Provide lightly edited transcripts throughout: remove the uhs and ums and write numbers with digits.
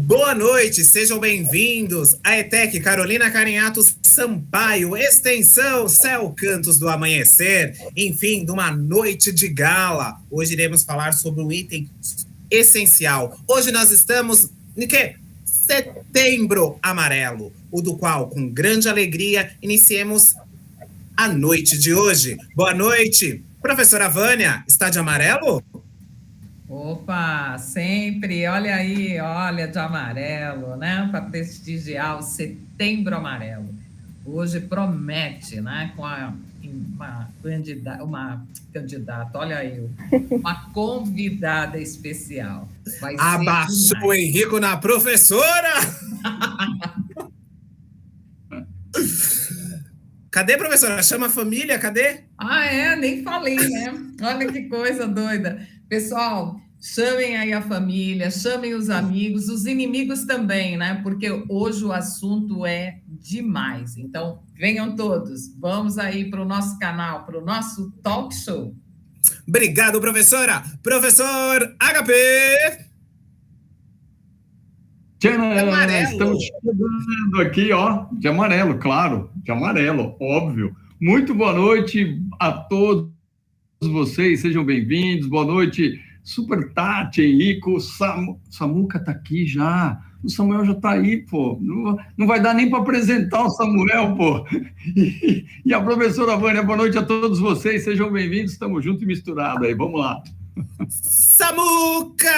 Boa noite, sejam bem-vindos à ETEC Carolina Carinhato Sampaio, extensão Céu Cantos do Amanhecer, enfim, de uma noite de gala. Hoje iremos falar sobre um item essencial. Hoje nós estamos em que? Setembro Amarelo, o do qual, com grande alegria, iniciemos a noite de hoje. Boa noite, professora Vânia, está de amarelo? Opa, sempre, olha aí, olha de amarelo, né? Para prestigiar o Setembro Amarelo. Hoje promete, né? Com uma candidata, olha aí, uma convidada especial. Vai ser Abaixou o demais. Henrico na professora! Cadê, professora? Chama a família, cadê? Nem falei, né? Olha que coisa doida. Pessoal, chamem aí a família, chamem os amigos, os inimigos também, né? Porque hoje o assunto é demais. Então, venham todos. Vamos aí para o nosso canal, para o nosso talk show. Obrigado, professora! Professor HP! Tcharam! Estamos chegando aqui, ó, de amarelo, claro, de amarelo, óbvio. Muito boa noite a todos vocês, sejam bem-vindos. Boa noite, Super Tati, Henrico, Samuca tá aqui já. O Samuel já tá aí, pô. Não vai dar nem para apresentar o Samuel, pô. E a professora Vânia, boa noite a todos vocês, sejam bem-vindos. Estamos juntos e misturados aí, vamos lá. Samuca!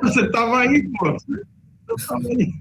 Você tava aí, pô. Você tava aí.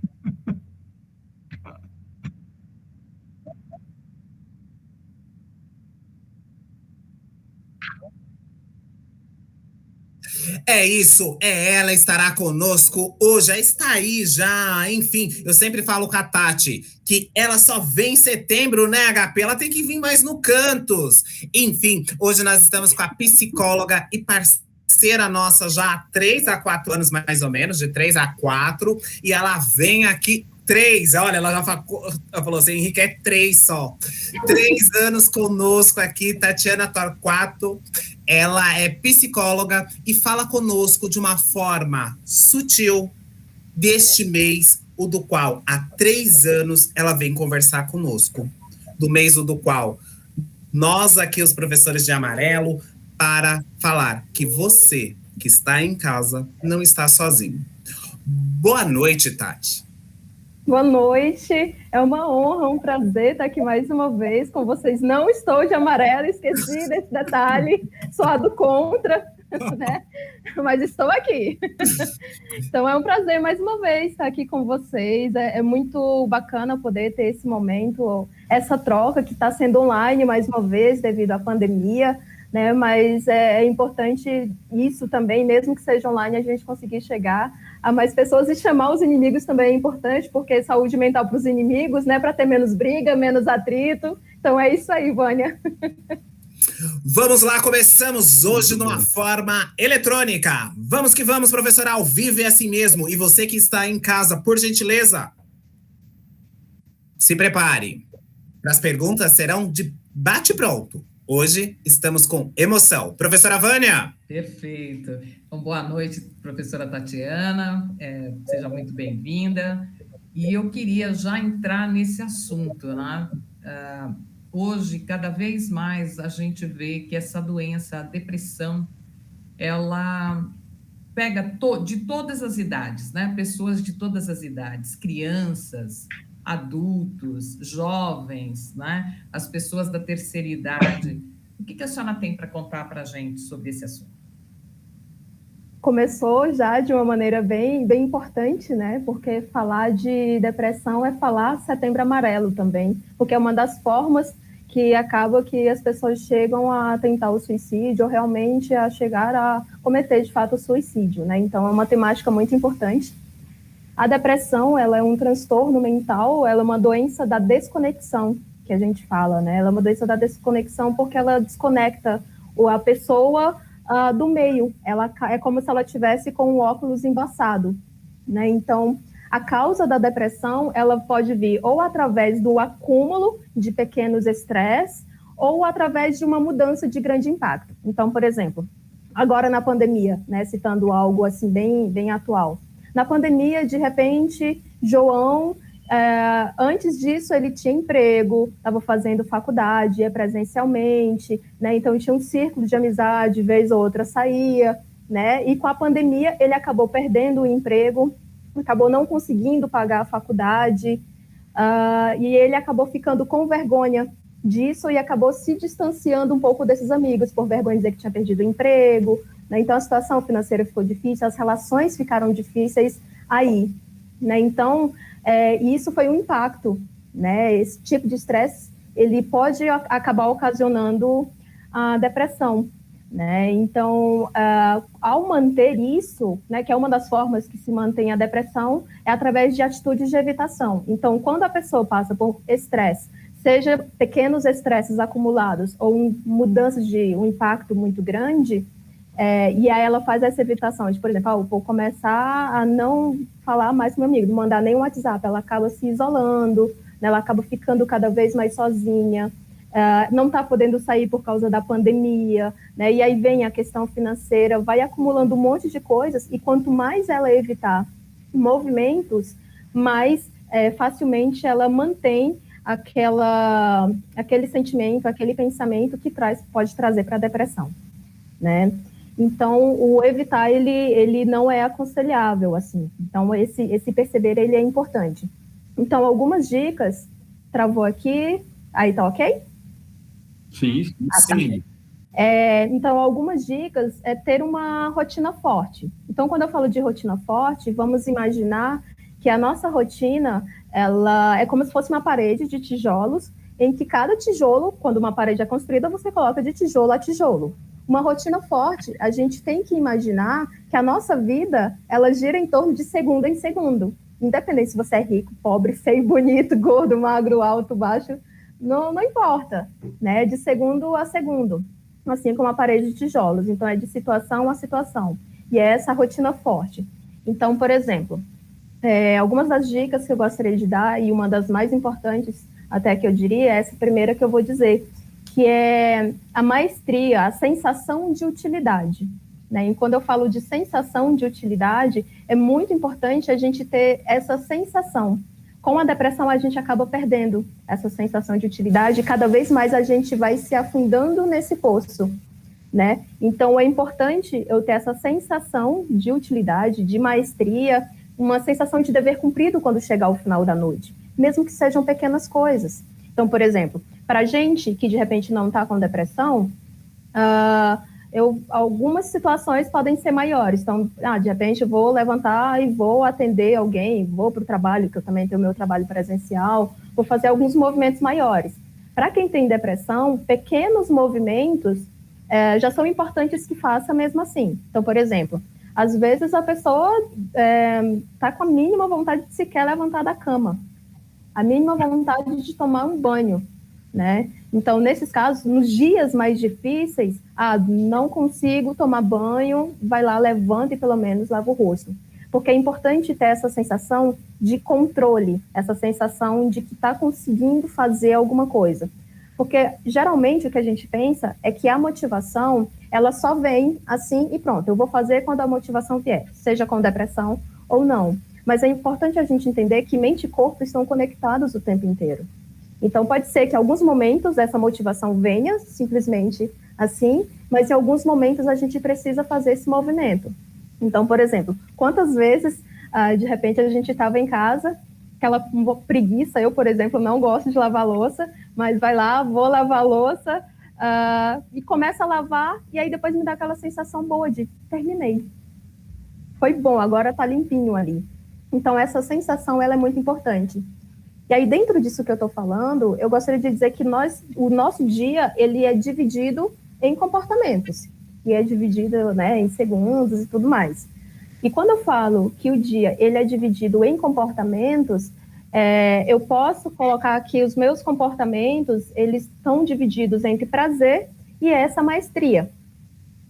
É isso, ela estará conosco hoje, já está aí já, enfim, eu sempre falo com a Tati, que ela só vem em setembro, né, HP? Ela tem que vir mais no Cantos. Enfim, hoje nós estamos com a psicóloga e parceira nossa já há 3 a 4 anos, mais ou menos, de 3 a 4, e ela vem aqui 3, olha, ela falou assim, Henrique, é 3 só. 3 anos conosco aqui, Tatiana Torquato. Ela é psicóloga e fala conosco de uma forma sutil deste mês, o do qual há 3 anos ela vem conversar conosco. Do mês o do qual nós aqui, os professores de amarelo, para falar que você que está em casa não está sozinho. Boa noite, Tati. Boa noite, é uma honra, um prazer estar aqui mais uma vez com vocês. Não estou de amarelo, esqueci desse detalhe, sou a do contra, né? Mas estou aqui. Então é um prazer mais uma vez estar aqui com vocês. É muito bacana poder ter esse momento, essa troca que está sendo online mais uma vez devido à pandemia, né? Mas é importante isso também, mesmo que seja online, a gente conseguir chegar a mais pessoas e chamar os inimigos também é importante, porque saúde mental para os inimigos, né? Para ter menos briga, menos atrito. Então é isso aí, Vânia. Vamos lá, começamos hoje numa forma eletrônica. Vamos que vamos, professora, ao vivo é assim mesmo. E você que está em casa, por gentileza, se prepare. As perguntas serão de bate-pronto. Hoje estamos com emoção. Professora Vânia. Perfeito. Então, boa noite, professora Tatiana. Seja muito bem-vinda. E eu queria já entrar nesse assunto, né? Hoje, cada vez mais, a gente vê que essa doença, a depressão, ela pega de todas as idades, né? Pessoas de todas as idades, crianças, adultos, jovens, né? As pessoas da terceira idade. O que a senhora tem para contar para a gente sobre esse assunto? Começou já de uma maneira bem importante, né? Porque falar de depressão é falar Setembro Amarelo também, porque é uma das formas que acaba que as pessoas chegam a tentar o suicídio ou realmente a chegar a cometer, de fato, o suicídio, né? Então, é uma temática muito importante. A depressão, ela é um transtorno mental, ela é uma doença da desconexão, que a gente fala, né? Ela é uma doença da desconexão porque ela desconecta a pessoa do meio. Ela é como se ela estivesse com um óculos embaçado, né? Então, a causa da depressão, ela pode vir ou através do acúmulo de pequenos estresses, ou através de uma mudança de grande impacto. Então, por exemplo, agora na pandemia, né, citando algo assim bem atual. Na pandemia, de repente, João, antes disso, ele tinha emprego, estava fazendo faculdade, ia presencialmente, né, então tinha um círculo de amizade, vez ou outra saía, né, e com a pandemia ele acabou perdendo o emprego, acabou não conseguindo pagar a faculdade, e ele acabou ficando com vergonha disso e acabou se distanciando um pouco desses amigos, por vergonha de dizer que tinha perdido o emprego, né? Então a situação financeira ficou difícil, as relações ficaram difíceis aí, né? Então isso foi um impacto, né? Esse tipo de estresse, ele pode acabar ocasionando a depressão, né? Então, ao manter isso, né, que é uma das formas que se mantém a depressão, é através de atitudes de evitação. Então, quando a pessoa passa por estresse, seja pequenos estresses acumulados ou mudanças de um impacto muito grande, e aí ela faz essa evitação de, por exemplo, vou começar a não falar mais com meu amigo, não mandar nenhum WhatsApp, ela acaba se isolando, né, ela acaba ficando cada vez mais sozinha, não está podendo sair por causa da pandemia, né? E aí vem a questão financeira, vai acumulando um monte de coisas, e quanto mais ela evitar movimentos, mais facilmente ela mantém aquele sentimento, aquele pensamento que pode trazer para a depressão, né? Então, o evitar, ele não é aconselhável, assim. Então, esse perceber, ele é importante. Então, algumas dicas, travou aqui, aí tá ok? Sim, sim. Então, algumas dicas é ter uma rotina forte. Então, quando eu falo de rotina forte, vamos imaginar que a nossa rotina, ela é como se fosse uma parede de tijolos, em que cada tijolo, quando uma parede é construída, você coloca de tijolo a tijolo. Uma rotina forte, a gente tem que imaginar que a nossa vida, ela gira em torno de segundo em segundo. Independente se você é rico, pobre, feio, bonito, gordo, magro, alto, baixo, não importa, né? De segundo a segundo, assim como a parede de tijolos. Então, é de situação a situação. E é essa rotina forte. Então, por exemplo, algumas das dicas que eu gostaria de dar, e uma das mais importantes, até que eu diria, é essa primeira que eu vou dizer, que é a maestria, a sensação de utilidade, né? E quando eu falo de sensação de utilidade, é muito importante a gente ter essa sensação. Com a depressão, a gente acaba perdendo essa sensação de utilidade, e cada vez mais a gente vai se afundando nesse poço, né? Então, é importante eu ter essa sensação de utilidade, de maestria, uma sensação de dever cumprido quando chegar ao final da noite, mesmo que sejam pequenas coisas. Então, por exemplo, para a gente que de repente não está com depressão, algumas situações podem ser maiores. Então, de repente eu vou levantar e vou atender alguém, vou para o trabalho, que eu também tenho o meu trabalho presencial, vou fazer alguns movimentos maiores. Para quem tem depressão, pequenos movimentos já são importantes que faça mesmo assim. Então, por exemplo, às vezes a pessoa está com a mínima vontade de sequer levantar da cama, a mínima vontade de tomar um banho, né? Então, nesses casos, nos dias mais difíceis, não consigo tomar banho, vai lá, levanta e pelo menos lava o rosto. Porque é importante ter essa sensação de controle, essa sensação de que está conseguindo fazer alguma coisa. Porque, geralmente, o que a gente pensa é que a motivação, ela só vem assim e pronto, eu vou fazer quando a motivação vier, seja com depressão ou não. Mas é importante a gente entender que mente e corpo estão conectados o tempo inteiro. Então, pode ser que em alguns momentos essa motivação venha simplesmente assim, mas em alguns momentos a gente precisa fazer esse movimento. Então, por exemplo, quantas vezes, de repente, a gente estava em casa, aquela preguiça, eu, por exemplo, não gosto de lavar louça, mas vai lá, vou lavar a louça, e começa a lavar, e aí depois me dá aquela sensação boa de terminei. Foi bom, agora está limpinho ali. Então, essa sensação, ela é muito importante. E aí, dentro disso que eu estou falando, eu gostaria de dizer que o nosso dia, ele é dividido em comportamentos, e é dividido, né, em segundos e tudo mais. E quando eu falo que o dia, ele é dividido em comportamentos, eu posso colocar aqui os meus comportamentos, eles estão divididos entre prazer e essa maestria.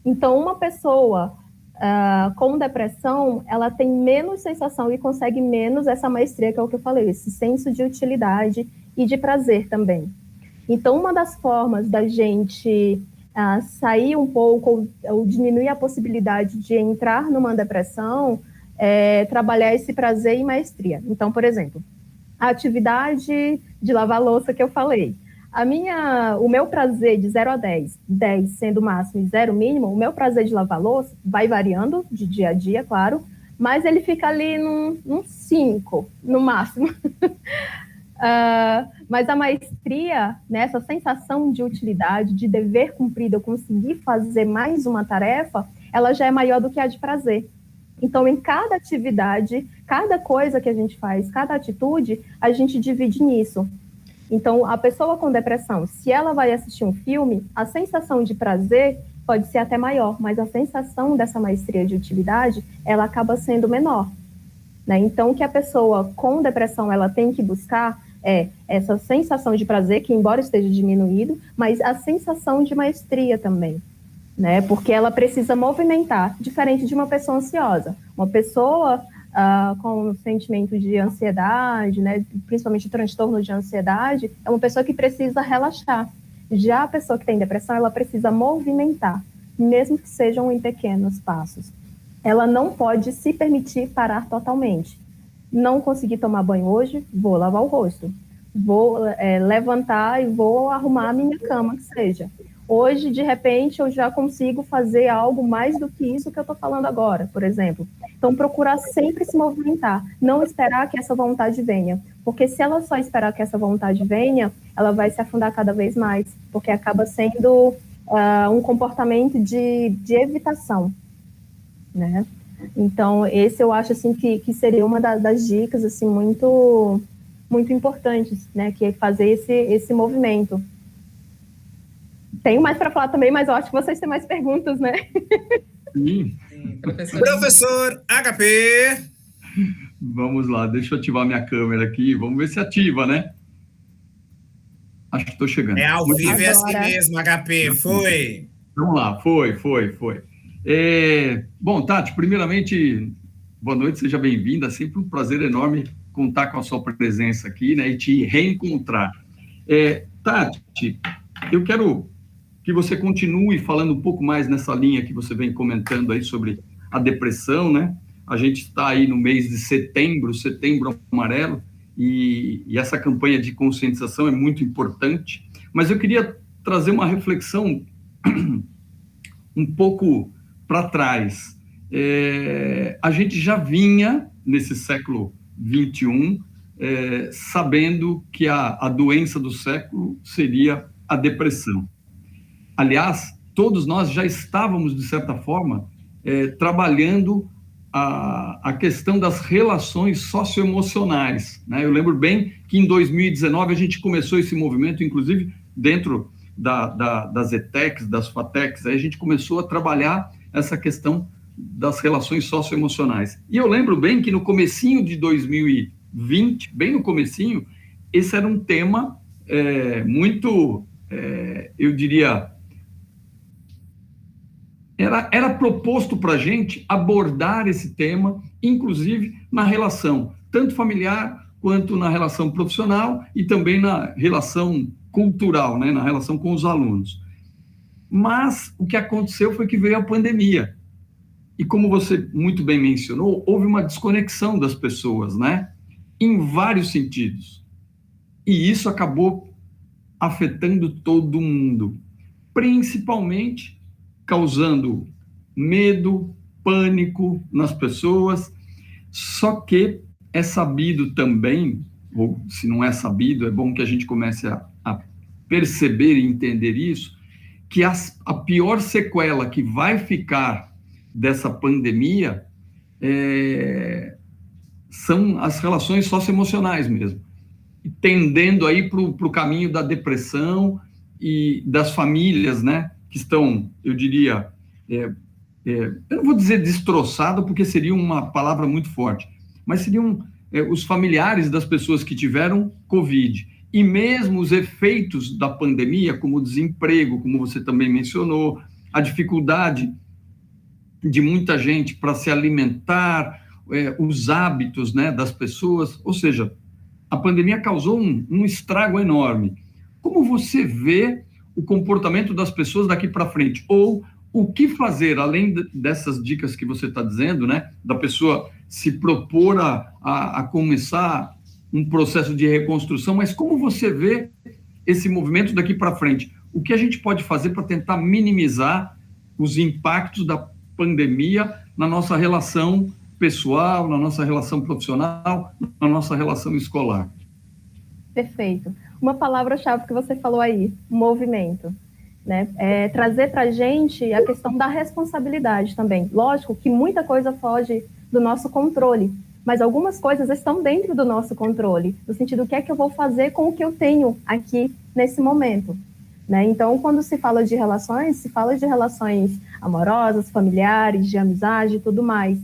Então, uma pessoa com depressão, ela tem menos sensação e consegue menos essa maestria, que é o que eu falei, esse senso de utilidade e de prazer também. Então, uma das formas da gente sair um pouco ou diminuir a possibilidade de entrar numa depressão é trabalhar esse prazer em maestria. Então, por exemplo, a atividade de lavar louça que eu falei. O meu prazer de 0 a 10, 10 sendo o máximo e 0 mínimo, o meu prazer de lavar louça vai variando de dia a dia, claro, mas ele fica ali num 5, no máximo. Mas a maestria, né, essa sensação de utilidade, de dever cumprido, eu conseguir fazer mais uma tarefa, ela já é maior do que a de prazer. Então, em cada atividade, cada coisa que a gente faz, cada atitude, a gente divide nisso. Então, a pessoa com depressão, se ela vai assistir um filme, a sensação de prazer pode ser até maior, mas a sensação dessa maestria de utilidade, ela acaba sendo menor, né? Então, o que a pessoa com depressão, ela tem que buscar é essa sensação de prazer, que embora esteja diminuído, mas a sensação de maestria também, né? Porque ela precisa movimentar, diferente de uma pessoa ansiosa. Uma pessoa com um sentimento de ansiedade, né, principalmente o transtorno de ansiedade, é uma pessoa que precisa relaxar. Já a pessoa que tem depressão, ela precisa movimentar, mesmo que sejam em pequenos passos. Ela não pode se permitir parar totalmente. Não consegui tomar banho hoje, vou lavar o rosto. Vou levantar e vou arrumar a minha cama, que seja. Hoje, de repente, eu já consigo fazer algo mais do que isso que eu estou falando agora, por exemplo. Então, procurar sempre se movimentar, não esperar que essa vontade venha. Porque se ela só esperar que essa vontade venha, ela vai se afundar cada vez mais, porque acaba sendo um comportamento de evitação, né? Então, esse eu acho assim, que seria uma das dicas assim, muito, muito importantes, né? Que é fazer esse movimento. Tenho mais para falar também, mas eu acho que vocês têm mais perguntas, né? Sim. Professor HP. Vamos lá, deixa eu ativar minha câmera aqui. Vamos ver se ativa, né? Acho que estou chegando. É ao vivo, é assim mesmo, HP. Foi. Vamos lá, foi. Bom, Tati, primeiramente, boa noite, seja bem-vinda. Sempre um prazer enorme contar com a sua presença aqui, né? E te reencontrar. Tati, eu quero que você continue falando um pouco mais nessa linha que você vem comentando aí sobre a depressão, né? A gente está aí no mês de setembro amarelo, e essa campanha de conscientização é muito importante, mas eu queria trazer uma reflexão um pouco para trás. A gente já vinha, nesse século XXI, sabendo que a doença do século seria a depressão. Aliás, todos nós já estávamos, de certa forma, trabalhando a questão das relações socioemocionais, né? Eu lembro bem que em 2019 a gente começou esse movimento, inclusive dentro das ETECs, das FATECs, aí a gente começou a trabalhar essa questão das relações socioemocionais. E eu lembro bem que no comecinho de 2020, bem no comecinho, esse era um tema muito, eu diria, era proposto para a gente abordar esse tema, inclusive na relação tanto familiar quanto na relação profissional e também na relação cultural, né, na relação com os alunos. Mas o que aconteceu foi que veio a pandemia. E como você muito bem mencionou, houve uma desconexão das pessoas, né, em vários sentidos. E isso acabou afetando todo mundo, principalmente causando medo, pânico nas pessoas. Só que é sabido também, ou se não é sabido, é bom que a gente comece a perceber e entender isso, que a pior sequela que vai ficar dessa pandemia são as relações socioemocionais mesmo, tendendo aí para o caminho da depressão e das famílias, né, que estão, eu diria, eu não vou dizer destroçado, porque seria uma palavra muito forte, mas seriam os familiares das pessoas que tiveram Covid, e mesmo os efeitos da pandemia, como o desemprego, como você também mencionou, a dificuldade de muita gente para se alimentar, os hábitos, né, das pessoas, ou seja, a pandemia causou um estrago enorme. como você vê o comportamento das pessoas daqui para frente? Ou o que fazer, além dessas dicas que você está dizendo, né? Da pessoa se propor a começar um processo de reconstrução, mas como você vê esse movimento daqui para frente? O que a gente pode fazer para tentar minimizar os impactos da pandemia na nossa relação pessoal, na nossa relação profissional, na nossa relação escolar? Perfeito. Uma palavra-chave que você falou aí, movimento, né? Trazer para a gente a questão da responsabilidade também. Lógico que muita coisa foge do nosso controle, mas algumas coisas estão dentro do nosso controle, no sentido do que é que eu vou fazer com o que eu tenho aqui nesse momento, né? Então, quando se fala de relações, se fala de relações amorosas, familiares, de amizade e tudo mais.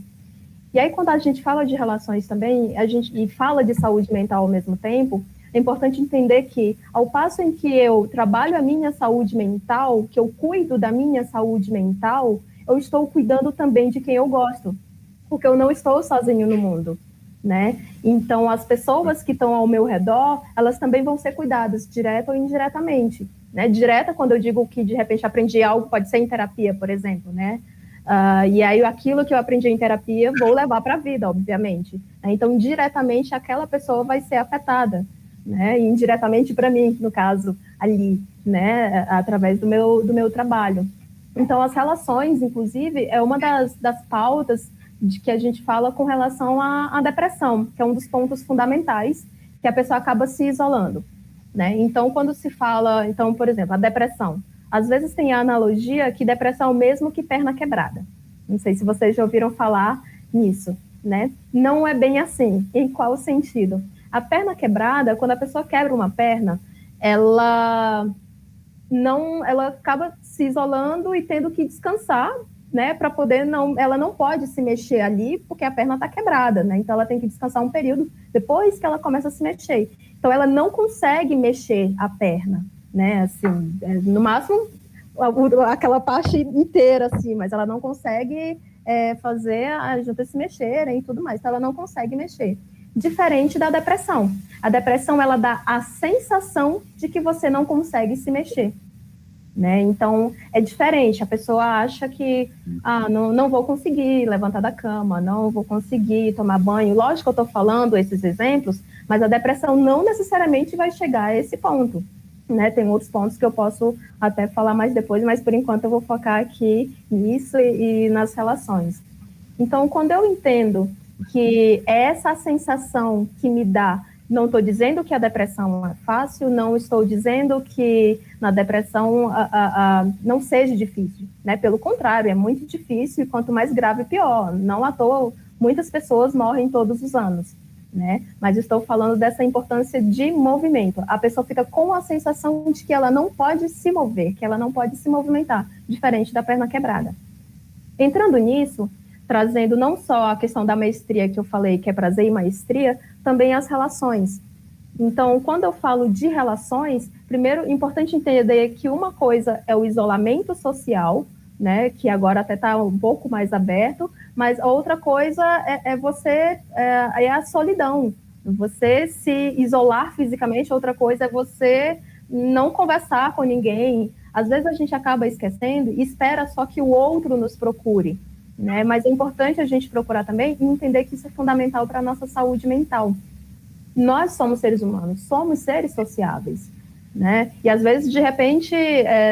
E aí, quando a gente fala de relações também, e fala de saúde mental ao mesmo tempo, é importante entender que, ao passo em que eu trabalho a minha saúde mental, que eu cuido da minha saúde mental, eu estou cuidando também de quem eu gosto, porque eu não estou sozinho no mundo, né? Então, as pessoas que estão ao meu redor, elas também vão ser cuidadas, direta ou indiretamente, né? Direta, quando eu digo que, de repente, aprendi algo, pode ser em terapia, por exemplo, né? E aí, aquilo que eu aprendi em terapia, vou levar para a vida, obviamente. Então, diretamente, aquela pessoa vai ser afetada, né? E indiretamente para mim, no caso, ali, né? Através do meu trabalho. Então, as relações, inclusive, é uma das pautas de que a gente fala com relação à depressão, que é um dos pontos fundamentais, que a pessoa acaba se isolando, né? Então, quando se fala, então, por exemplo, a depressão, às vezes tem a analogia que depressão é o mesmo que perna quebrada. Não sei se vocês já ouviram falar nisso, né? Não é bem assim. Em qual sentido? A perna quebrada, quando a pessoa quebra uma perna, ela acaba se isolando e tendo que descansar, né, para poder ela não pode se mexer ali porque a perna está quebrada, né? Então ela tem que descansar um período depois que ela começa a se mexer. Então ela não consegue mexer a perna, né? Assim, no máximo aquela parte inteira, assim, mas ela não consegue fazer as juntas se mexerem e tudo mais. Então ela não consegue mexer. Diferente da depressão. A depressão, ela dá a sensação de que você não consegue se mexer, né? Então, é diferente. A pessoa acha que, não vou conseguir levantar da cama, não vou conseguir tomar banho. Lógico que eu estou falando esses exemplos, mas a depressão não necessariamente vai chegar a esse ponto, né? Tem outros pontos que eu posso até falar mais depois, mas por enquanto eu vou focar aqui nisso e nas relações. Então, quando eu entendo que essa sensação que me dá, não estou dizendo que a depressão é fácil, não estou dizendo que na depressão não seja difícil, né? Pelo contrário, é muito difícil e quanto mais grave, pior. Não à toa, muitas pessoas morrem todos os anos, né? Mas estou falando dessa importância de movimento. A pessoa fica com a sensação de que ela não pode se mover, que ela não pode se movimentar, diferente da perna quebrada. Entrando nisso, trazendo não só a questão da maestria que eu falei, que é prazer e maestria, também as relações. Então, quando eu falo de relações, primeiro, é importante entender que uma coisa é o isolamento social, né, que agora até está um pouco mais aberto, mas a outra coisa é a solidão. Você se isolar fisicamente, outra coisa é você não conversar com ninguém. Às vezes a gente acaba esquecendo e espera só que o outro nos procure, né? Mas é importante a gente procurar também e entender que isso é fundamental para a nossa saúde mental. Nós somos seres humanos, somos seres sociáveis, né? E às vezes, de repente,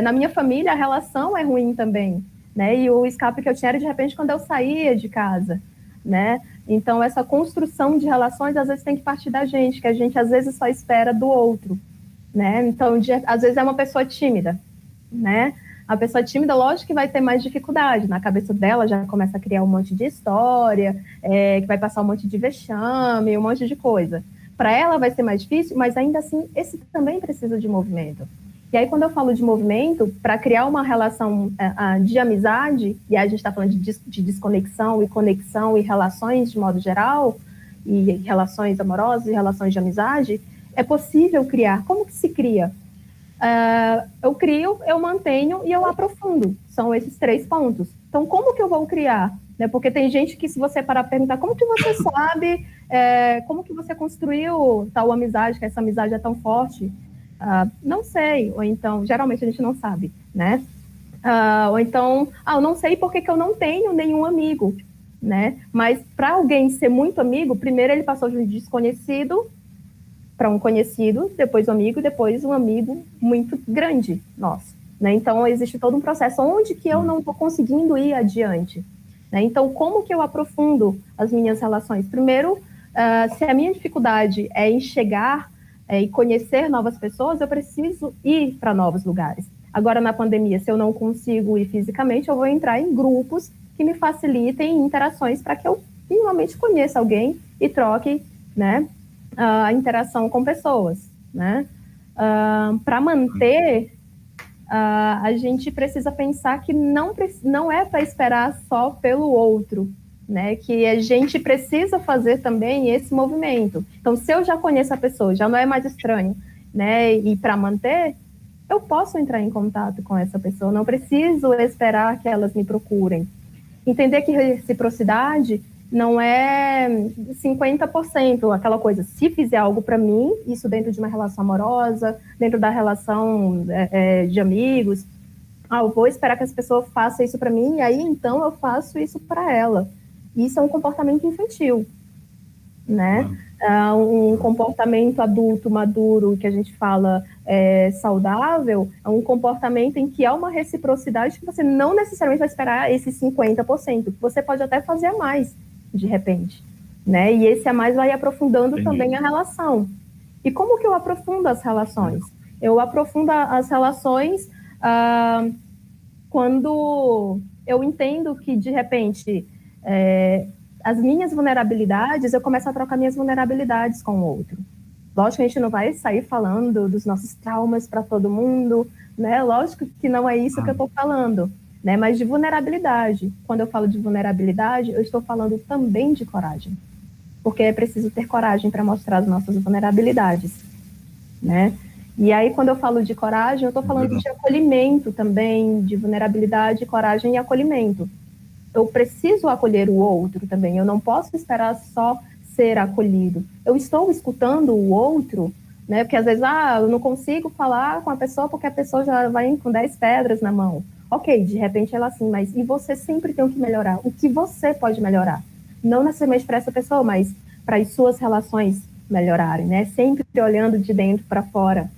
na minha família, a relação é ruim também, né? E o escape que eu tinha era, de repente, quando eu saía de casa, né? Então, essa construção de relações, às vezes, tem que partir da gente, que a gente, às vezes, só espera do outro, né? Então, às vezes, é uma pessoa tímida, né? A pessoa tímida, lógico que vai ter mais dificuldade. Na cabeça dela já começa a criar um monte de história, que vai passar um monte de vexame, um monte de coisa. Para ela vai ser mais difícil, mas ainda assim, esse também precisa de movimento. E aí, quando eu falo de movimento, para criar uma relação de amizade, e aí a gente está falando de desconexão e conexão e relações de modo geral, e relações amorosas e relações de amizade, é possível criar. Como que se cria? Eu crio, eu mantenho e eu aprofundo. São esses 3 pontos. Então, como que eu vou criar? Porque tem gente que, se você parar para perguntar, como que você sabe, como que você construiu tal amizade, que essa amizade é tão forte? Não sei, ou então, geralmente a gente não sabe, né? Ou então, eu não sei porque que eu não tenho nenhum amigo, né? Mas para alguém ser muito amigo, primeiro ele passou de um desconhecido para um conhecido, depois um amigo, depois um amigo muito grande, nosso, né? Então, existe todo um processo onde que eu não estou conseguindo ir adiante, né? Então, como que eu aprofundo as minhas relações? Primeiro, se a minha dificuldade é em chegar e conhecer novas pessoas, eu preciso ir para novos lugares. Agora, na pandemia, se eu não consigo ir fisicamente, eu vou entrar em grupos que me facilitem interações para que eu minimamente conheça alguém e troque, né, a interação com pessoas, né? Para manter, a gente precisa pensar que não é para esperar só pelo outro, né? Que a gente precisa fazer também esse movimento. Então, se eu já conheço a pessoa, já não é mais estranho, né? E para manter, eu posso entrar em contato com essa pessoa, não preciso esperar que elas me procurem. Entender que reciprocidade não é 50%, aquela coisa, se fizer algo para mim, isso dentro de uma relação amorosa, dentro da relação de amigos, eu vou esperar que essa pessoa faça isso para mim, e aí então eu faço isso para ela. Isso é um comportamento infantil, né? Um comportamento adulto, maduro, que a gente fala saudável, é um comportamento em que há uma reciprocidade que você não necessariamente vai esperar esses 50%, você pode até fazer a mais, de repente, né? E esse a mais vai aprofundando também a relação. E como que eu aprofundo as relações? Eu aprofundo as relações quando eu entendo que, de repente, as minhas vulnerabilidades, eu começo a trocar minhas vulnerabilidades com o outro. Lógico que a gente não vai sair falando dos nossos traumas para todo mundo, né? Lógico que não é isso que eu estou falando, né? Mas de vulnerabilidade. Quando eu falo de vulnerabilidade, eu estou falando também de coragem. Porque é preciso ter coragem para mostrar as nossas vulnerabilidades, né? E aí, quando eu falo de coragem, eu estou falando de acolhimento também, de vulnerabilidade, coragem e acolhimento. Eu preciso acolher o outro também, eu não posso esperar só ser acolhido. Eu estou escutando o outro, né? Porque às vezes, eu não consigo falar com a pessoa porque a pessoa já vai com 10 pedras na mão. Ok, de repente ela assim, mas e você sempre tem o que melhorar? O que você pode melhorar? Não necessariamente para essa pessoa, mas para as suas relações melhorarem, né? Sempre olhando de dentro para fora.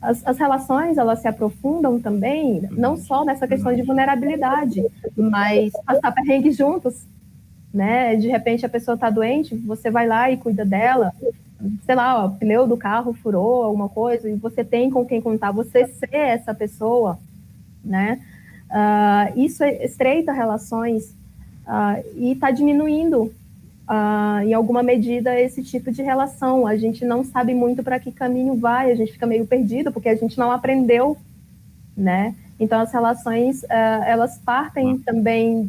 As relações, elas se aprofundam também, não só nessa questão de vulnerabilidade, mas passar perrengue juntos, né? De repente a pessoa está doente, você vai lá e cuida dela, sei lá, o pneu do carro furou, alguma coisa, e você tem com quem contar, você ser essa pessoa, né? Isso estreita relações e está diminuindo em alguma medida, esse tipo de relação. A gente não sabe muito para que caminho vai, a gente fica meio perdido, porque a gente não aprendeu, né? Então, as relações, elas partem também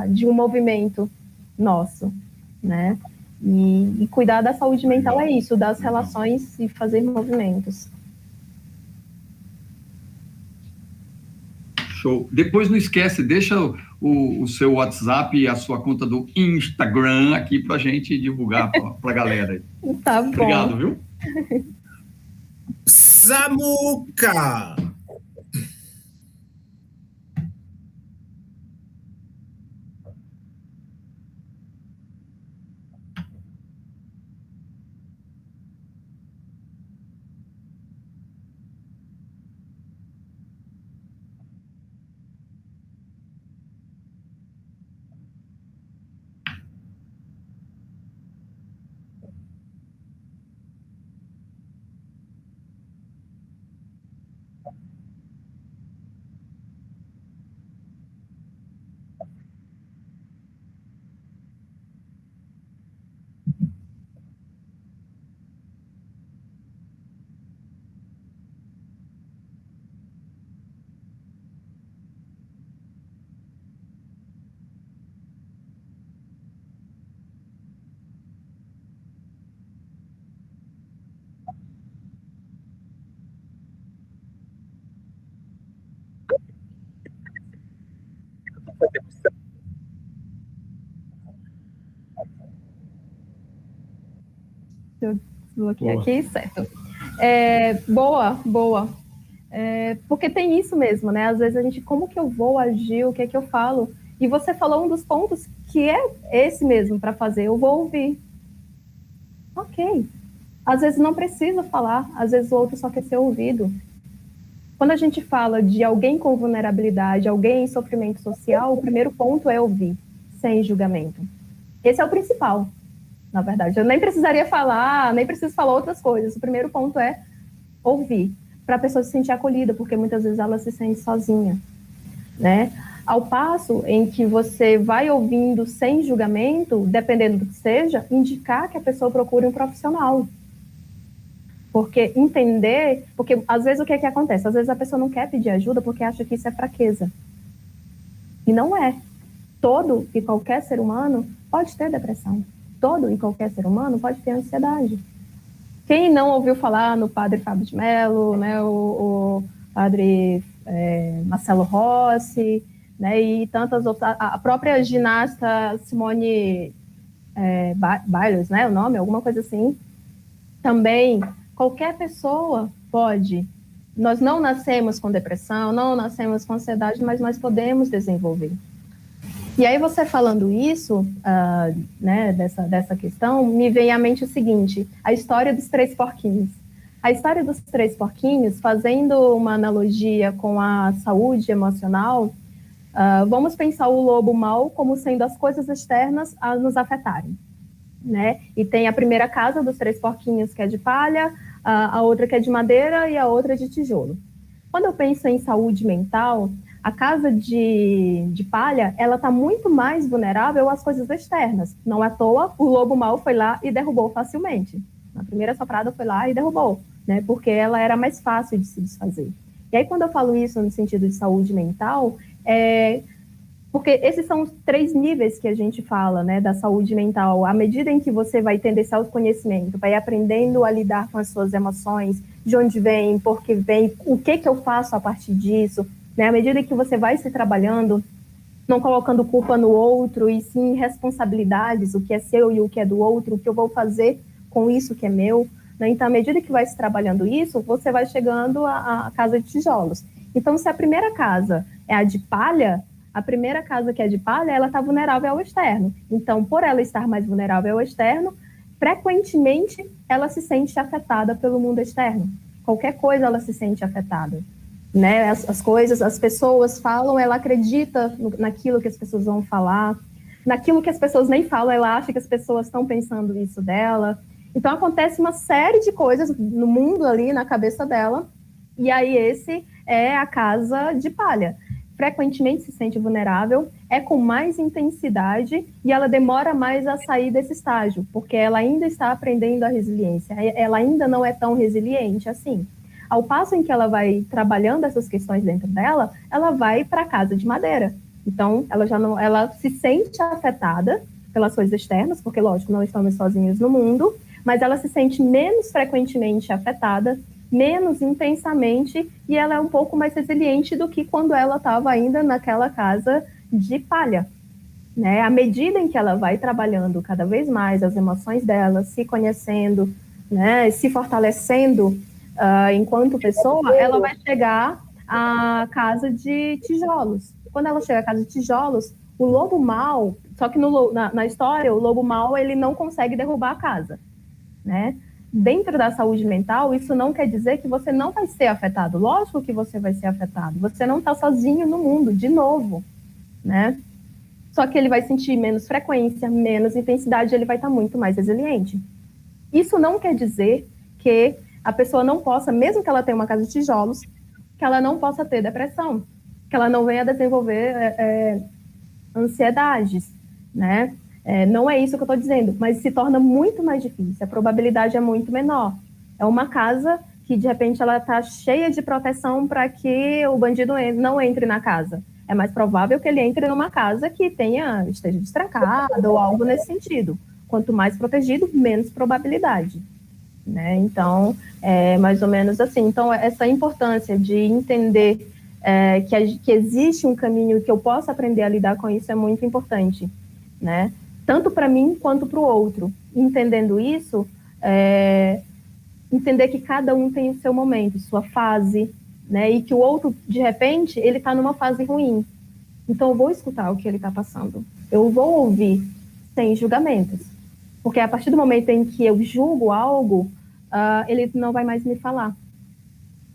de um movimento nosso, né? E cuidar da saúde mental é isso, das relações e fazer movimentos. Show. Depois não esquece, deixa o seu WhatsApp e a sua conta do Instagram aqui para a gente divulgar para a galera aí. Tá bom. Obrigado, viu? Samuca! Deixa eu desbloquear aqui, certo. Boa. Porque tem isso mesmo, né? Às vezes a gente, como que eu vou agir, o que é que eu falo? E você falou um dos pontos que é esse mesmo para fazer, eu vou ouvir. Ok. Às vezes não precisa falar, às vezes o outro só quer ser ouvido. Quando a gente fala de alguém com vulnerabilidade, alguém em sofrimento social, o primeiro ponto é ouvir, sem julgamento. Esse é o principal, na verdade. Eu nem precisaria falar, nem preciso falar outras coisas. O primeiro ponto é ouvir, para a pessoa se sentir acolhida, porque muitas vezes ela se sente sozinha, né? Ao passo em que você vai ouvindo sem julgamento, dependendo do que seja, indicar que a pessoa procure um profissional. Porque entender, porque às vezes o que é que acontece? Às vezes a pessoa não quer pedir ajuda porque acha que isso é fraqueza. E não é. Todo e qualquer ser humano pode ter depressão. Todo e qualquer ser humano pode ter ansiedade. Quem não ouviu falar no padre Fábio de Mello, né, o padre Marcelo Rossi, né, e tantas outras, a própria ginasta Simone Biles, né, o nome, alguma coisa assim, também qualquer pessoa pode. Nós não nascemos com depressão, não nascemos com ansiedade, mas nós podemos desenvolver. E aí você falando isso, né, dessa questão, me vem à mente o seguinte, a história dos 3 porquinhos. A história dos 3 porquinhos, fazendo uma analogia com a saúde emocional, vamos pensar o lobo mau como sendo as coisas externas a nos afetarem, né? E tem a primeira casa dos 3 porquinhos, que é de palha, a outra que é de madeira e a outra de tijolo. Quando eu penso em saúde mental, a casa de palha, ela está muito mais vulnerável às coisas externas. Não à toa, o lobo mau foi lá e derrubou facilmente. Na primeira soprada foi lá e derrubou, né? Porque ela era mais fácil de se desfazer. E aí, quando eu falo isso no sentido de saúde mental, porque esses são os 3 níveis que a gente fala, né, da saúde mental. À medida em que você vai tendo esse autoconhecimento, vai aprendendo a lidar com as suas emoções, de onde vem, por que vem, o que eu faço a partir disso, né? À medida que você vai se trabalhando, não colocando culpa no outro, e sim responsabilidades, o que é seu e o que é do outro, o que eu vou fazer com isso que é meu, né? Então, à medida que vai se trabalhando isso, você vai chegando à casa de tijolos. Então, se a primeira casa é a de palha, a primeira casa que é de palha, ela está vulnerável ao externo. Então, por ela estar mais vulnerável ao externo, frequentemente ela se sente afetada pelo mundo externo. Qualquer coisa ela se sente afetada, né? As coisas, as pessoas falam, ela acredita naquilo que as pessoas vão falar, naquilo que as pessoas nem falam, ela acha que as pessoas estão pensando isso dela. Então, acontece uma série de coisas no mundo ali, na cabeça dela, e aí esse é a casa de palha. Frequentemente se sente vulnerável, é com mais intensidade e ela demora mais a sair desse estágio, porque ela ainda está aprendendo a resiliência, ela ainda não é tão resiliente assim. Ao passo em que ela vai trabalhando essas questões dentro dela, ela vai para a casa de madeira. Então, ela se sente afetada pelas coisas externas, porque, lógico, não estamos sozinhos no mundo, mas ela se sente menos frequentemente afetada, menos intensamente, e ela é um pouco mais resiliente do que quando ela estava ainda naquela casa de palha, né? À medida em que ela vai trabalhando cada vez mais as emoções dela, se conhecendo, né, se fortalecendo enquanto pessoa, ela vai chegar à casa de tijolos. Quando ela chega à casa de tijolos, o lobo mau, só que na história, o lobo mau, ele não consegue derrubar a casa, né? Dentro da saúde mental, isso não quer dizer que você não vai ser afetado. Lógico que você vai ser afetado. Você não está sozinho no mundo, de novo, né? Só que ele vai sentir menos frequência, menos intensidade, ele vai estar muito mais resiliente. Isso não quer dizer que a pessoa não possa, mesmo que ela tenha uma casa de tijolos, que ela não possa ter depressão, que ela não venha desenvolver ansiedades, né? Não é isso que eu estou dizendo, mas se torna muito mais difícil, a probabilidade é muito menor. É uma casa que, de repente, ela está cheia de proteção para que o bandido não entre na casa. É mais provável que ele entre numa casa que esteja destrancada ou algo nesse sentido. Quanto mais protegido, menos probabilidade, né? Então, é mais ou menos assim. Então, essa importância de entender que existe um caminho que eu possa aprender a lidar com isso é muito importante, né? Tanto para mim quanto para o outro. Entendendo isso, entender que cada um tem o seu momento, sua fase, né? E que o outro, de repente, ele está numa fase ruim. Então, eu vou escutar o que ele está passando. Eu vou ouvir sem julgamentos. Porque a partir do momento em que eu julgo algo, ele não vai mais me falar.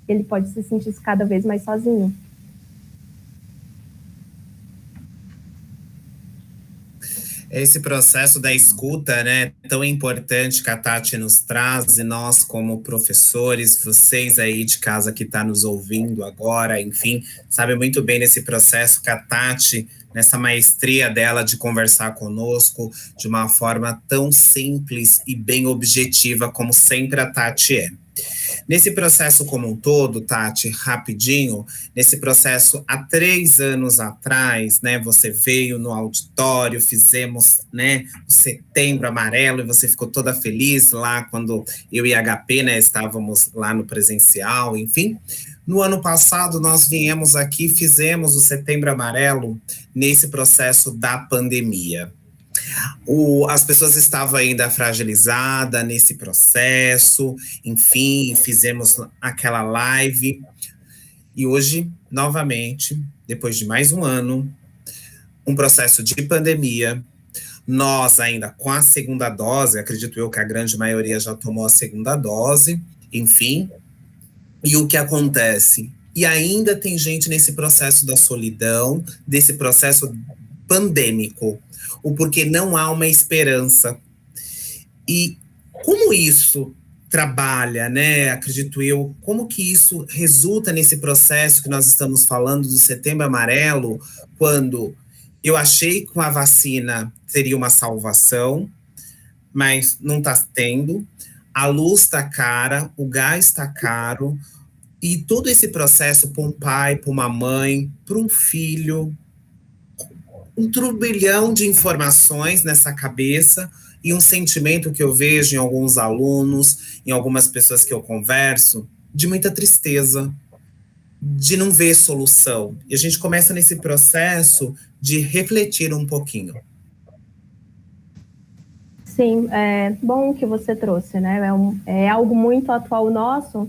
Ele pode se sentir cada vez mais sozinho. Esse processo da escuta, né, tão importante que a Tati nos traz, e nós como professores, vocês aí de casa que está nos ouvindo agora, enfim, sabe muito bem desse processo que a Tati, nessa maestria dela de conversar conosco de uma forma tão simples e bem objetiva como sempre a Tati é. Nesse processo como um todo, Tati, rapidinho, nesse processo há 3 anos atrás, né, você veio no auditório, fizemos, né, o Setembro Amarelo e você ficou toda feliz lá quando eu e a HP, né, estávamos lá no presencial, enfim. No ano passado, nós viemos aqui, fizemos o Setembro Amarelo nesse processo da pandemia. As pessoas estavam ainda fragilizadas nesse processo, enfim, fizemos aquela live. E hoje, novamente, depois de mais um ano, um processo de pandemia, nós ainda com a segunda dose, acredito eu que a grande maioria já tomou a segunda dose, enfim. E o que acontece? E ainda tem gente nesse processo da solidão, desse processo pandêmico, o porquê não há uma esperança. E como isso trabalha, né, acredito eu, como que isso resulta nesse processo que nós estamos falando do Setembro Amarelo, quando eu achei que com a vacina teria uma salvação, mas não está tendo, a luz está cara, o gás está caro, e todo esse processo para um pai, para uma mãe, para um filho, um turbilhão de informações nessa cabeça e um sentimento que eu vejo em alguns alunos, em algumas pessoas que eu converso, de muita tristeza, de não ver solução. E a gente começa nesse processo de refletir um pouquinho. Sim, é bom que você trouxe, né? É algo muito atual nosso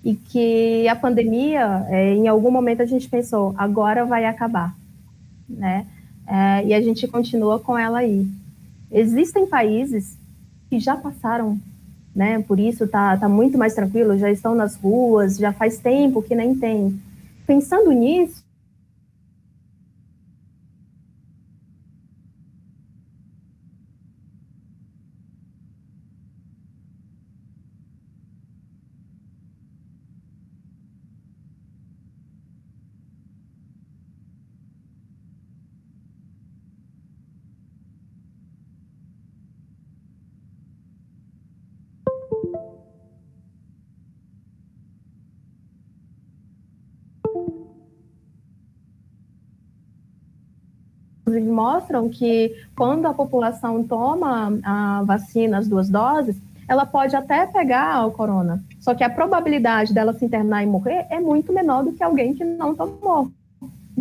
e que a pandemia, em algum momento a gente pensou, agora vai acabar, né? E a gente continua com ela aí. Existem países que já passaram, né? Por isso tá muito mais tranquilo, já estão nas ruas, já faz tempo que nem tem. Pensando nisso, mostram que quando a população toma a vacina, as 2 doses, ela pode até pegar o corona. Só que a probabilidade dela se internar e morrer é muito menor do que alguém que não tomou.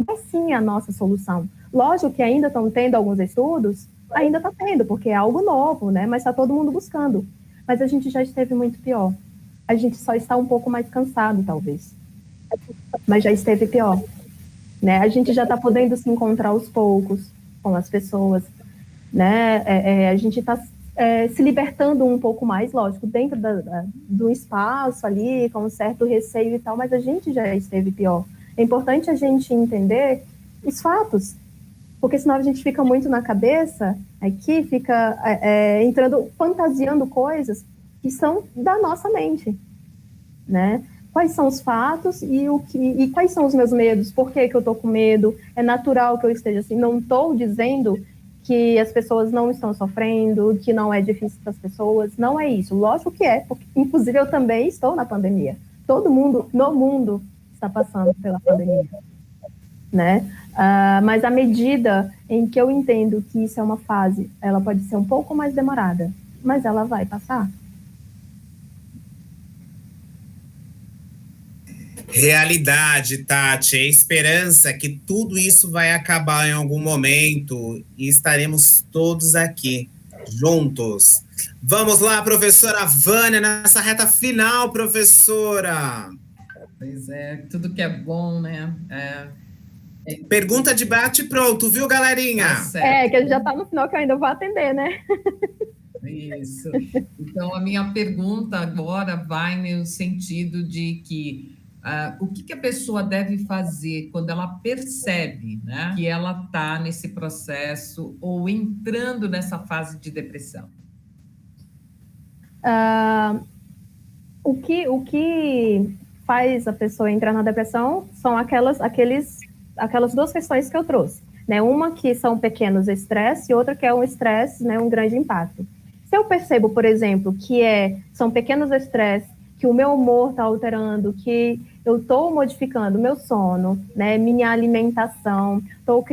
Mas sim a nossa solução. Lógico que ainda estão tendo alguns estudos, ainda está tendo, porque é algo novo, né? Mas está todo mundo buscando. Mas a gente já esteve muito pior. A gente só está um pouco mais cansado, talvez. Mas já esteve pior. Né? A gente já está podendo se encontrar aos poucos com as pessoas, né? A gente está se libertando um pouco mais, lógico, dentro do espaço ali, com um certo receio e tal, mas a gente já esteve pior. É importante a gente entender os fatos, porque senão a gente fica muito na cabeça, aqui fica entrando, fantasiando coisas que são da nossa mente, né? Quais são os fatos e quais são os meus medos? Por que eu estou com medo? É natural que eu esteja assim. Não estou dizendo que as pessoas não estão sofrendo, que não é difícil para as pessoas. Não é isso. Lógico que é, porque inclusive eu também estou na pandemia. Todo mundo no mundo está passando pela pandemia, né? Mas à medida em que eu entendo que isso é uma fase, ela pode ser um pouco mais demorada, mas ela vai passar. Realidade, Tati, é esperança que tudo isso vai acabar em algum momento e estaremos todos aqui, juntos, Vamos lá, professora Vânia, nessa reta final, professora. Pois é, tudo que é bom, né? Pergunta de bate pronto, viu, galerinha? Tá certo. que já está no final que eu ainda vou atender, né? Isso. Então, a minha pergunta agora vai no sentido de que o que a pessoa deve fazer quando ela percebe, né, que ela está nesse processo ou entrando nessa fase de depressão? O que faz a pessoa entrar na depressão são aquelas duas questões que eu trouxe, né? Uma que são pequenos estresses e outra que é um estresse, né, um grande impacto. Se eu percebo, por exemplo, que são pequenos estresses, que o meu humor está alterando, que eu estou modificando meu sono, né, minha alimentação, estou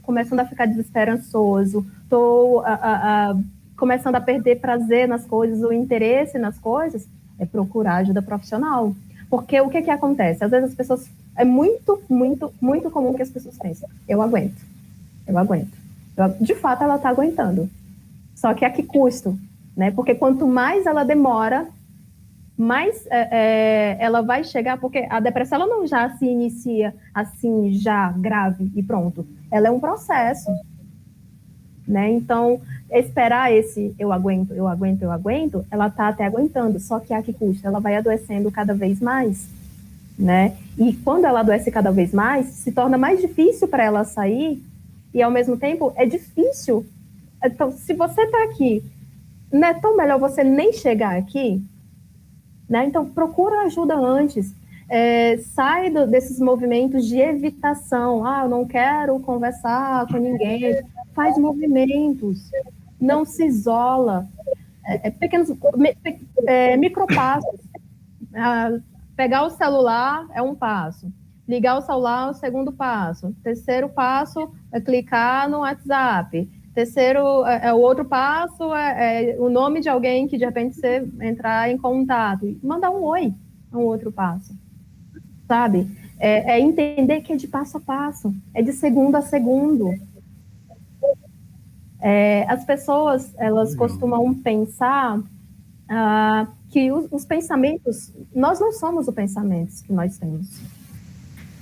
começando a ficar desesperançoso, estou começando a perder prazer nas coisas, o interesse nas coisas, é procurar ajuda profissional. Porque o que acontece? Às vezes as pessoas... É muito, muito, muito comum que as pessoas pensem, eu aguento. De fato, ela está aguentando. Só que a que custo? Né? Porque quanto mais ela demora, mais ela vai chegar... Porque a depressão ela não já se inicia assim, já grave e pronto. Ela é um processo. Né? Então, esperar esse eu aguento, ela está até aguentando, só que a que custa? Ela vai adoecendo cada vez mais, né? E quando ela adoece cada vez mais, se torna mais difícil para ela sair, e ao mesmo tempo é difícil. Então, se você está aqui, não é tão melhor você nem chegar aqui, né? Então, procura ajuda antes. Sai desses movimentos de evitação. Eu não quero conversar com ninguém. Faz movimentos, não se isola. Pequenos micropassos. Pegar o celular é um passo. Ligar o celular é o segundo passo. Terceiro passo é clicar no WhatsApp. O outro passo é o nome de alguém que de repente você entrar em contato. Mandar um oi é um outro passo. Sabe? É entender que é de passo a passo, é de segundo a segundo. As pessoas, elas costumam pensar que os pensamentos, nós não somos os pensamentos que nós temos.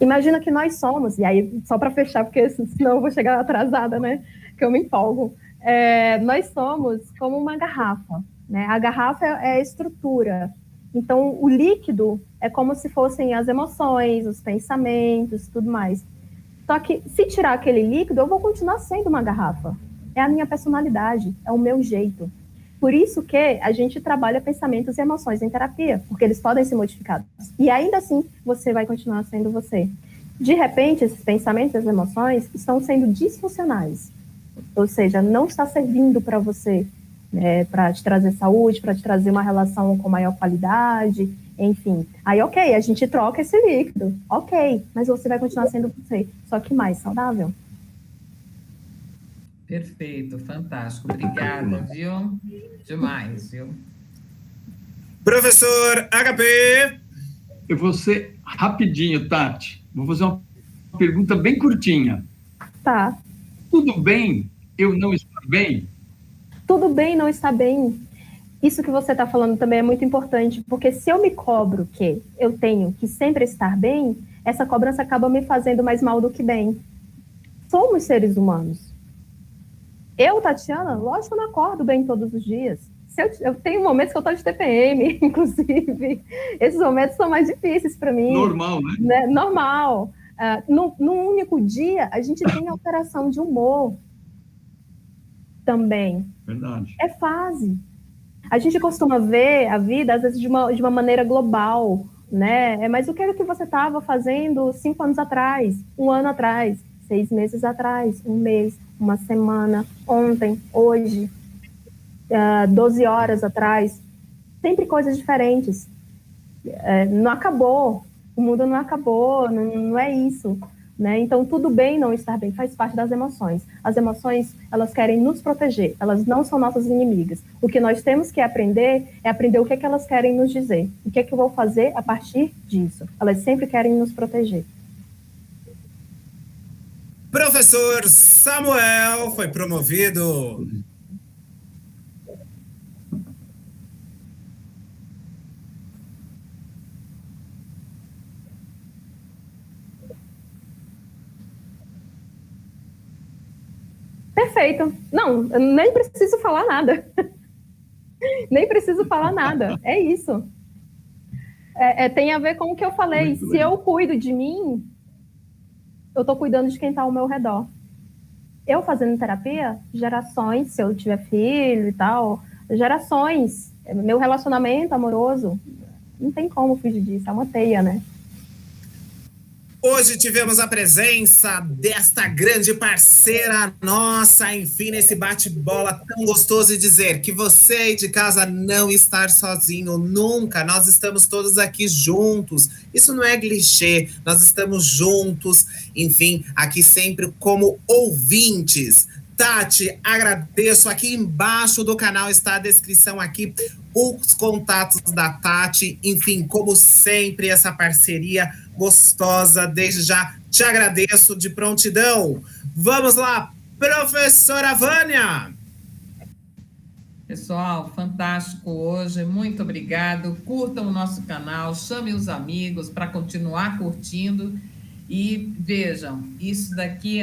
Imagina que nós somos, e aí, só para fechar, porque senão eu vou chegar atrasada, né, que eu me empolgo. Nós somos como uma garrafa, né? A garrafa é a estrutura. Então, o líquido é como se fossem as emoções, os pensamentos, tudo mais. Só que, se tirar aquele líquido, eu vou continuar sendo uma garrafa. É a minha personalidade, é o meu jeito. Por isso que a gente trabalha pensamentos e emoções em terapia, porque eles podem ser modificados. E ainda assim, você vai continuar sendo você. De repente, esses pensamentos e as emoções estão sendo disfuncionais. Ou seja, não está servindo para você, né, para te trazer saúde, para te trazer uma relação com maior qualidade, enfim. Aí, ok, a gente troca esse líquido. Ok, mas você vai continuar sendo você, só que mais saudável. Perfeito, fantástico. Obrigada, viu? Demais, viu? Professor HP. Eu vou ser rapidinho, Tati. Vou fazer uma pergunta bem curtinha. Tá. Tudo bem eu não estar bem? Tudo bem não estar bem. Isso que você está falando também é muito importante, porque se eu me cobro que eu tenho que sempre estar bem, essa cobrança acaba me fazendo mais mal do que bem. Somos seres humanos. Eu, Tatiana, lógico que eu não acordo bem todos os dias. Eu tenho momentos que eu estou de TPM, inclusive. Esses momentos são mais difíceis para mim. Normal, né? Normal. Num único dia, a gente tem alteração de humor também. Verdade. É fase. A gente costuma ver a vida, às vezes, de uma maneira global, né? Mas o que era que você estava fazendo 5 anos atrás, 1 ano atrás, 6 meses atrás, 1 mês, 1 semana, ontem, hoje, 12 horas atrás? Sempre coisas diferentes. Não acabou, o mundo não acabou, não é isso. Né? Então, tudo bem não estar bem, faz parte das emoções. As emoções, elas querem nos proteger, elas não são nossas inimigas. O que nós temos que aprender é aprender o que é que elas querem nos dizer. O que é que eu vou fazer a partir disso? Elas sempre querem nos proteger. Professor Samuel foi promovido. Perfeito. Não, eu nem preciso falar nada. Nem preciso falar nada. É isso. Tem a ver com o que eu falei. Muito Se bem. eu cuido de mim, eu estou cuidando de quem está ao meu redor. Eu fazendo terapia, gerações, se eu tiver filho e tal, gerações, meu relacionamento amoroso, não tem como fugir disso, é uma teia, né? Hoje tivemos a presença desta grande parceira nossa, enfim, nesse bate-bola tão gostoso, e dizer que você aí de casa não está sozinho nunca, nós estamos todos aqui juntos, isso não é clichê, nós estamos juntos, enfim, aqui sempre como ouvintes. Tati, agradeço, aqui embaixo do canal está a descrição aqui, os contatos da Tati, enfim, como sempre, essa parceria gostosa, desde já te agradeço de prontidão. Vamos lá, professora Vânia! Pessoal, fantástico hoje, muito obrigado. Curtam o nosso canal, chamem os amigos para continuar curtindo e vejam, isso daqui,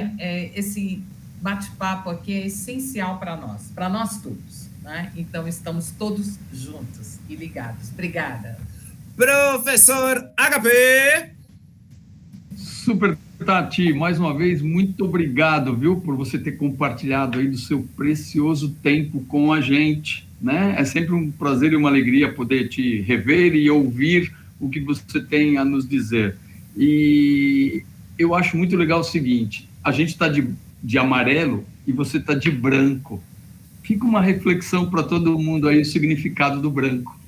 esse bate-papo aqui é essencial para nós todos, né? Então, estamos todos juntos e ligados. Obrigada. Professor HP! Super, Tati, mais uma vez, muito obrigado, viu, por você ter compartilhado aí do seu precioso tempo com a gente, né? É sempre um prazer e uma alegria poder te rever e ouvir o que você tem a nos dizer. E eu acho muito legal o seguinte, a gente está de amarelo e você está de branco. Fica uma reflexão para todo mundo aí, o significado do branco.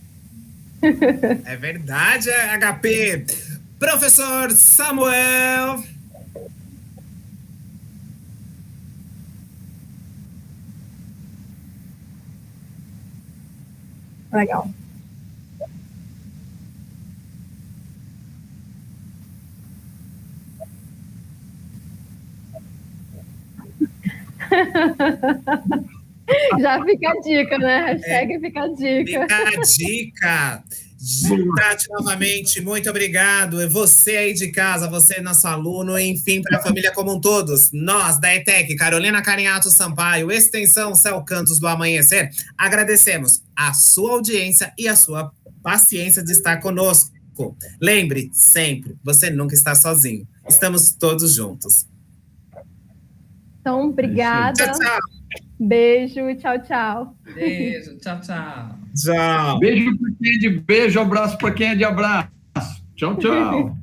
É verdade, HP. Professor Samuel. Legal. Já fica a dica, né? Hashtag fica a dica. Fica a dica. Tati, novamente, muito obrigado. E você aí de casa, você nosso aluno, enfim, para a família como um todos. Nós, da ETEC, Carolina Carinhato Sampaio, Extensão Céu Cantos do Amanhecer, agradecemos a sua audiência e a sua paciência de estar conosco. Lembre, sempre, você nunca está sozinho. Estamos todos juntos. Então, obrigada. Tchau, tchau. Beijo, tchau, tchau. Beijo, tchau, tchau. Tchau. Beijo para quem é de beijo, abraço para quem é de abraço. Tchau, tchau.